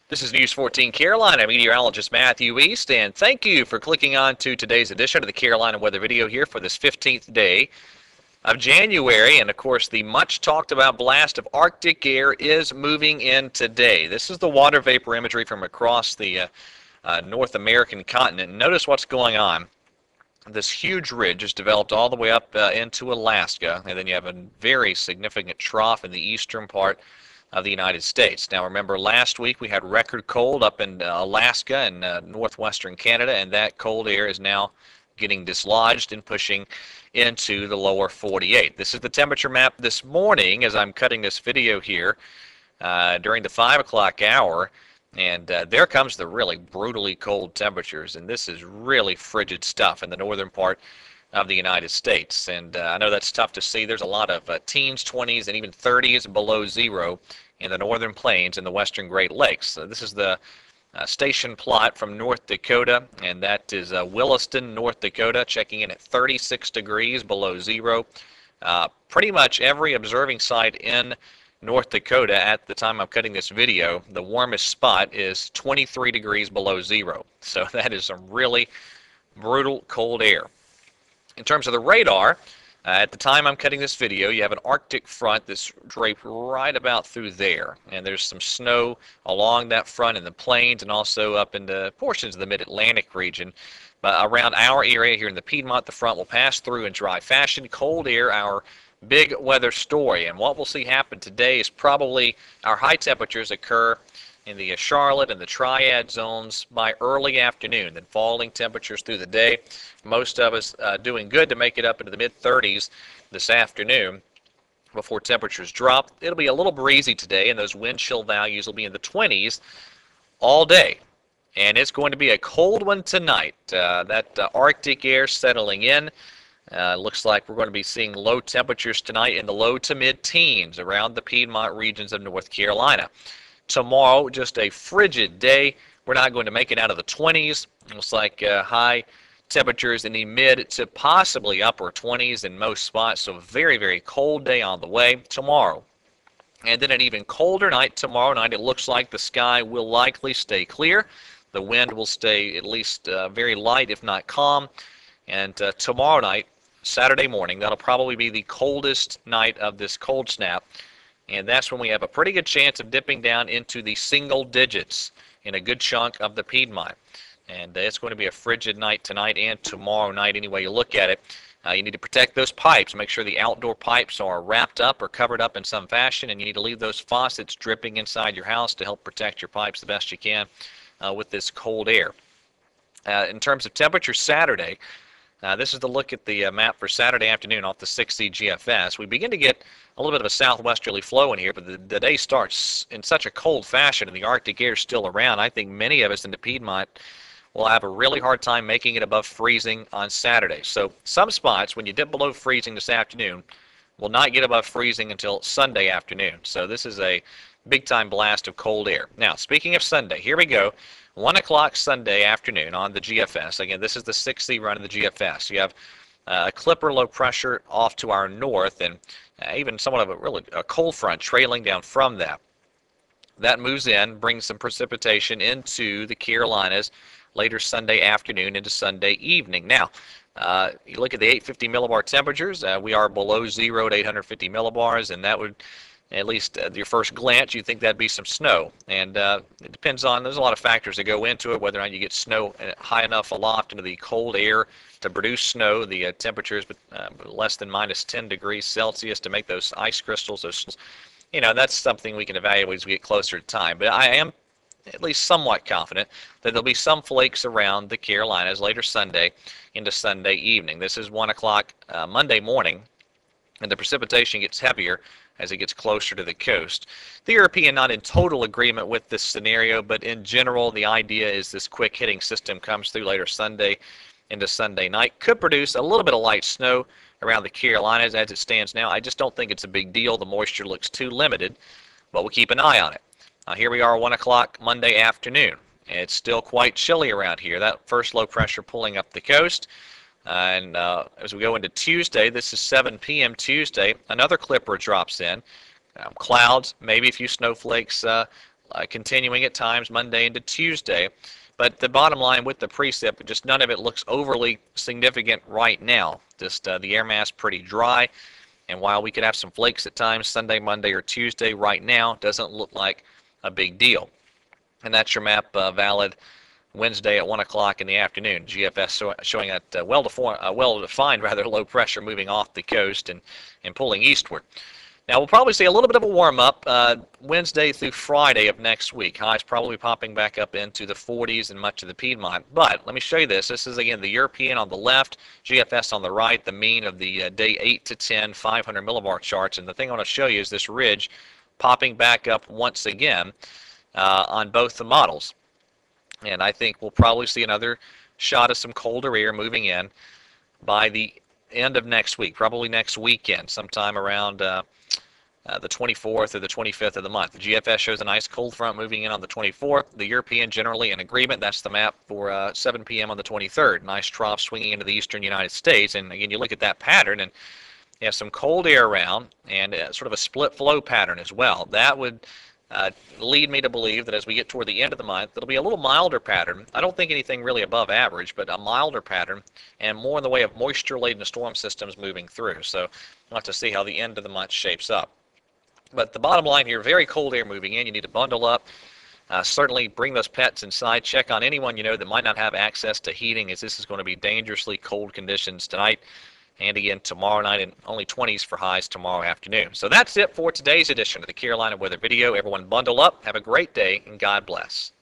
This is News 14 Carolina, Meteorologist Matthew East, and thank you for clicking on to today's edition of the Carolina Weather Video here for this 15th day of January. And of course, the much talked about blast of Arctic air is moving in today. This is the water vapor imagery from across the North American continent. Notice what's going on. This huge ridge is developed all the way up into Alaska, and then you have a very significant trough in the eastern part of the United States. Now remember, last week we had record cold up in Alaska and northwestern Canada, and that cold air is now getting dislodged and pushing into the lower 48. This is the temperature map this morning as I'm cutting this video here during the 5 o'clock hour, and there comes the really brutally cold temperatures, and this is really frigid stuff in the northern part of the United States. And I know that's tough to see. There's a lot of teens, 20s, and even 30s below zero in the northern plains and the western Great Lakes. So this is the station plot from North Dakota, and that is Williston, North Dakota, checking in at 36 degrees below zero. Pretty much every observing site in North Dakota at the time I'm cutting this video, the warmest spot is 23 degrees below zero. So that is some really brutal cold air. In terms of the radar, at the time I'm cutting this video, you have an Arctic front that's draped right about through there. And there's some snow along that front in the plains and also up in the portions of the mid-Atlantic region. But around our area here in the Piedmont, the front will pass through in dry fashion. Cold air, our big weather story. And what we'll see happen today is probably our high temperatures occur in the Charlotte and the Triad zones by early afternoon, then falling temperatures through the day. Most of us doing good to make it up into the mid-30s this afternoon before temperatures drop. It'll be a little breezy today, and those wind chill values will be in the 20s all day. And it's going to be a cold one tonight. That Arctic air settling in. Looks like we're going to be seeing low temperatures tonight in the low to mid-teens around the Piedmont regions of North Carolina. Tomorrow, just a frigid day. We're not going to make it out of the 20s. Looks like high temperatures in the mid to possibly upper 20s in most spots. So a very, very cold day on the way tomorrow. And then an even colder night tomorrow night. It looks like the sky will likely stay clear. The wind will stay at least very light, if not calm. And tomorrow night, Saturday morning, that'll probably be the coldest night of this cold snap. And that's when we have a pretty good chance of dipping down into the single digits in a good chunk of the Piedmont. And it's going to be a frigid night tonight and tomorrow night any way you look at it. You need to protect those pipes. Make sure the outdoor pipes are wrapped up or covered up in some fashion. And you need to leave those faucets dripping inside your house to help protect your pipes the best you can with this cold air. In terms of temperature Saturday, this is the look at the map for Saturday afternoon off the 6C GFS. We begin to get a little bit of a southwesterly flow in here, but the day starts in such a cold fashion and the Arctic air is still around. I think many of us in the Piedmont will have a really hard time making it above freezing on Saturday. So some spots, when you dip below freezing this afternoon, will not get above freezing until Sunday afternoon. So this is a big-time blast of cold air. Now, speaking of Sunday, here we go. 1 o'clock Sunday afternoon on the GFS. Again, this is the 6C run of the GFS. You have a clipper low pressure off to our north and even somewhat of a cold front trailing down from that. That moves in, brings some precipitation into the Carolinas later Sunday afternoon into Sunday evening. Now, you look at the 850 millibar temperatures. We are below zero at 850 millibars, and that would, at least at your first glance, you'd think that'd be some snow. And it depends on, there's a lot of factors that go into it, whether or not you get snow high enough aloft into the cold air to produce snow, the temperatures less than minus 10 degrees Celsius to make those ice crystals. Those, that's something we can evaluate as we get closer to time. But I am at least somewhat confident that there'll be some flakes around the Carolinas later Sunday into Sunday evening. This is 1 o'clock Monday morning, and the precipitation gets heavier as it gets closer to the coast. The European not in total agreement with this scenario, but in general the idea is this quick hitting system comes through later Sunday into Sunday night. Could produce a little bit of light snow around the Carolinas as it stands now. I just don't think it's a big deal. The moisture looks too limited, but we'll keep an eye on it. Here we are 1 o'clock Monday afternoon. It's still quite chilly around here. That first low pressure pulling up the coast. And as we go into Tuesday, this is 7 p.m. Tuesday, another clipper drops in. Clouds, maybe a few snowflakes continuing at times Monday into Tuesday. But the bottom line with the precip, just none of it looks overly significant right now. Just the air mass pretty dry. And while we could have some flakes at times Sunday, Monday, or Tuesday, right now doesn't look like a big deal. And that's your map valid Wednesday at 1 o'clock in the afternoon. GFS showing that well-defined low pressure moving off the coast and pulling eastward. Now, we'll probably see a little bit of a warm-up Wednesday through Friday of next week. Highs probably popping back up into the 40s in much of the Piedmont. But let me show you this. This is, again, the European on the left, GFS on the right, the mean of the day 8 to 10 500 millibar charts. And the thing I want to show you is this ridge popping back up once again on both the models. And I think we'll probably see another shot of some colder air moving in by the end of next week, probably next weekend, sometime around the 24th or the 25th of the month. The GFS shows a nice cold front moving in on the 24th. The European generally in agreement. That's the map for 7 p.m. on the 23rd. Nice trough swinging into the eastern United States. And again, you look at that pattern, and you have some cold air around and sort of a split flow pattern as well. That would lead me to believe that as we get toward the end of the month, it'll be a little milder pattern. I don't think anything really above average, but a milder pattern and more in the way of moisture-laden storm systems moving through. So we'll have to see how the end of the month shapes up. But the bottom line here, very cold air moving in. You need to bundle up. Certainly bring those pets inside. Check on anyone you know that might not have access to heating, as this is going to be dangerously cold conditions tonight. And again, tomorrow night, and only 20s for highs tomorrow afternoon. So that's it for today's edition of the Carolina Weather Video. Everyone bundle up. Have a great day, and God bless.